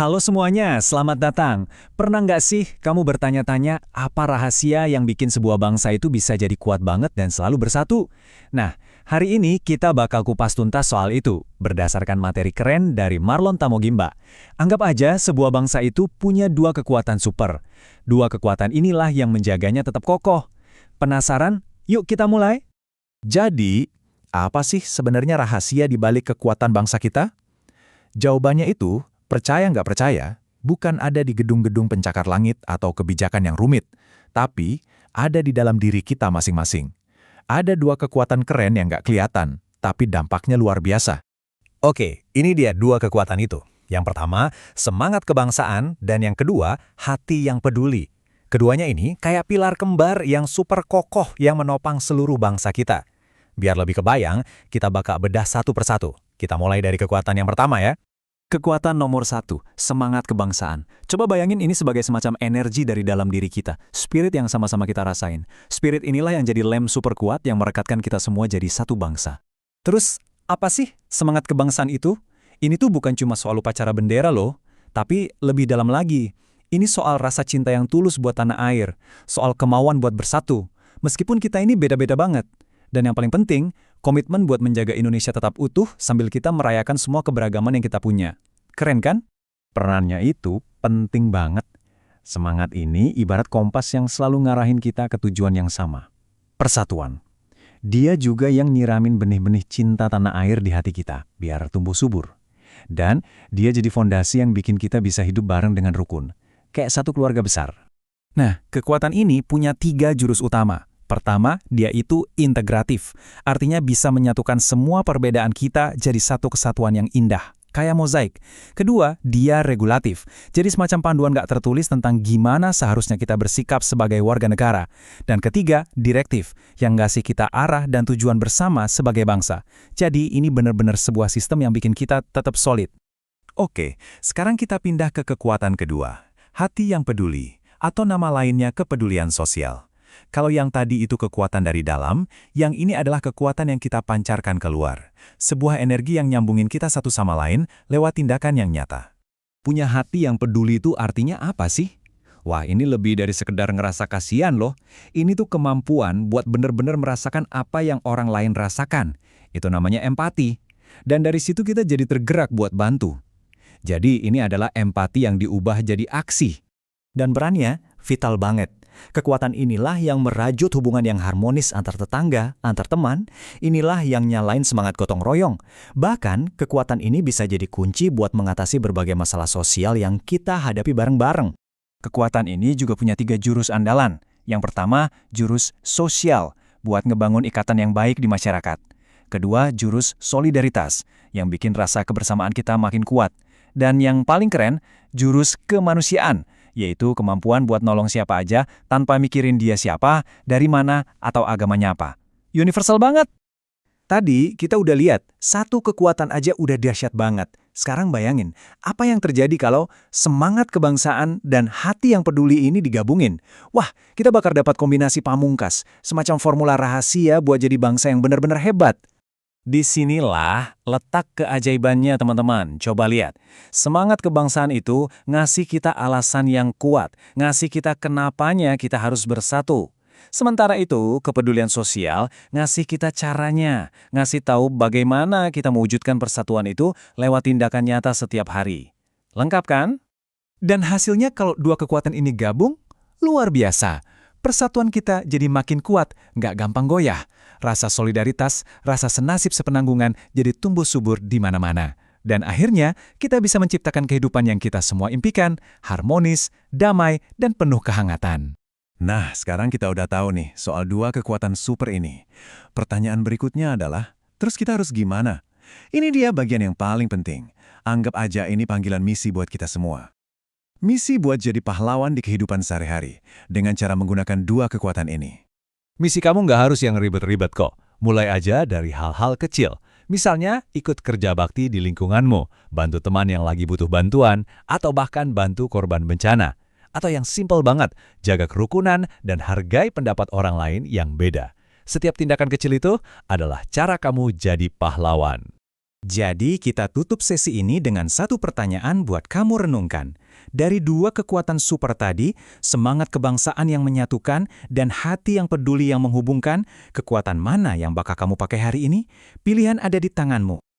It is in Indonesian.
Halo semuanya, selamat datang. Pernah nggak sih kamu bertanya-tanya apa rahasia yang bikin sebuah bangsa itu bisa jadi kuat banget dan selalu bersatu? Nah, hari ini kita bakal kupas tuntas soal itu, berdasarkan materi keren dari Marlon Tamogimba. Anggap aja sebuah bangsa itu punya dua kekuatan super. Dua kekuatan inilah yang menjaganya tetap kokoh. Penasaran? Yuk kita mulai. Jadi, apa sih sebenarnya rahasia di balik kekuatan bangsa kita? Jawabannya itu, percaya nggak percaya, bukan ada di gedung-gedung pencakar langit atau kebijakan yang rumit, tapi ada di dalam diri kita masing-masing. Ada dua kekuatan keren yang nggak kelihatan, tapi dampaknya luar biasa. Oke, ini dia dua kekuatan itu. Yang pertama, semangat kebangsaan, dan yang kedua, hati yang peduli. Keduanya ini kayak pilar kembar yang super kokoh yang menopang seluruh bangsa kita. Biar lebih kebayang, kita bakal bedah satu persatu. Kita mulai dari kekuatan yang pertama ya. Kekuatan nomor satu, semangat kebangsaan. Coba bayangin ini sebagai semacam energi dari dalam diri kita, spirit yang sama-sama kita rasain. Spirit inilah yang jadi lem super kuat yang merekatkan kita semua jadi satu bangsa. Terus, apa sih semangat kebangsaan itu? Ini tuh bukan cuma soal upacara bendera loh, tapi lebih dalam lagi. Ini soal rasa cinta yang tulus buat tanah air, soal kemauan buat bersatu. Meskipun kita ini beda-beda banget. Dan yang paling penting, komitmen buat menjaga Indonesia tetap utuh sambil kita merayakan semua keberagaman yang kita punya. Keren kan? Perannya itu penting banget. Semangat ini ibarat kompas yang selalu ngarahin kita ke tujuan yang sama. Persatuan. Dia juga yang nyiramin benih-benih cinta tanah air di hati kita, biar tumbuh subur. Dan dia jadi fondasi yang bikin kita bisa hidup bareng dengan rukun. Kayak satu keluarga besar. Nah, kekuatan ini punya 3 jurus utama. Pertama, dia itu integratif. Artinya bisa menyatukan semua perbedaan kita jadi satu kesatuan yang indah. Kayak mozaik. Kedua, dia regulatif. Jadi semacam panduan gak tertulis tentang gimana seharusnya kita bersikap sebagai warga negara. Dan ketiga, direktif. Yang ngasih kita arah dan tujuan bersama sebagai bangsa. Jadi ini benar-benar sebuah sistem yang bikin kita tetap solid. Oke, sekarang kita pindah ke kekuatan kedua. Hati yang peduli. Atau nama lainnya kepedulian sosial. Kalau yang tadi itu kekuatan dari dalam, yang ini adalah kekuatan yang kita pancarkan keluar. Sebuah energi yang nyambungin kita satu sama lain lewat tindakan yang nyata. Punya hati yang peduli itu artinya apa sih? Wah, ini lebih dari sekedar ngerasa kasihan loh. Ini tuh kemampuan buat bener-bener merasakan apa yang orang lain rasakan. Itu namanya empati. Dan dari situ kita jadi tergerak buat bantu. Jadi ini adalah empati yang diubah jadi aksi. Dan perannya vital banget. Kekuatan inilah yang merajut hubungan yang harmonis antar tetangga, antar teman. Inilah yang nyalain semangat gotong royong. Bahkan, kekuatan ini bisa jadi kunci buat mengatasi berbagai masalah sosial yang kita hadapi bareng-bareng. Kekuatan ini juga punya 3 jurus andalan. Yang pertama, jurus sosial, buat ngebangun ikatan yang baik di masyarakat. Kedua, jurus solidaritas, yang bikin rasa kebersamaan kita makin kuat. Dan yang paling keren, jurus kemanusiaan, yaitu kemampuan buat nolong siapa aja tanpa mikirin dia siapa, dari mana, atau agamanya apa. Universal banget! Tadi kita udah lihat, satu kekuatan aja udah dahsyat banget. Sekarang bayangin, apa yang terjadi kalau semangat kebangsaan dan hati yang peduli ini digabungin? Wah, kita bakal dapat kombinasi pamungkas, semacam formula rahasia buat jadi bangsa yang benar-benar hebat. Disinilah letak keajaibannya teman-teman. Coba lihat, semangat kebangsaan itu ngasih kita alasan yang kuat, ngasih kita kenapanya kita harus bersatu. Sementara itu, kepedulian sosial ngasih kita caranya, ngasih tahu bagaimana kita mewujudkan persatuan itu lewat tindakan nyata setiap hari. Lengkap kan? Dan hasilnya kalau dua kekuatan ini gabung, luar biasa. Persatuan kita jadi makin kuat, nggak gampang goyah. Rasa solidaritas, rasa senasib sepenanggungan jadi tumbuh subur di mana-mana. Dan akhirnya, kita bisa menciptakan kehidupan yang kita semua impikan, harmonis, damai, dan penuh kehangatan. Nah, sekarang kita udah tahu nih soal dua kekuatan super ini. Pertanyaan berikutnya adalah, terus kita harus gimana? Ini dia bagian yang paling penting. Anggap aja ini panggilan misi buat kita semua. Misi buat jadi pahlawan di kehidupan sehari-hari dengan cara menggunakan dua kekuatan ini. Misi kamu nggak harus yang ribet-ribet kok. Mulai aja dari hal-hal kecil. Misalnya, ikut kerja bakti di lingkunganmu, bantu teman yang lagi butuh bantuan, atau bahkan bantu korban bencana. Atau yang simpel banget, jaga kerukunan dan hargai pendapat orang lain yang beda. Setiap tindakan kecil itu adalah cara kamu jadi pahlawan. Jadi kita tutup sesi ini dengan satu pertanyaan buat kamu renungkan. Dari dua kekuatan super tadi, semangat kebangsaan yang menyatukan dan hati yang peduli yang menghubungkan, kekuatan mana yang bakal kamu pakai hari ini? Pilihan ada di tanganmu.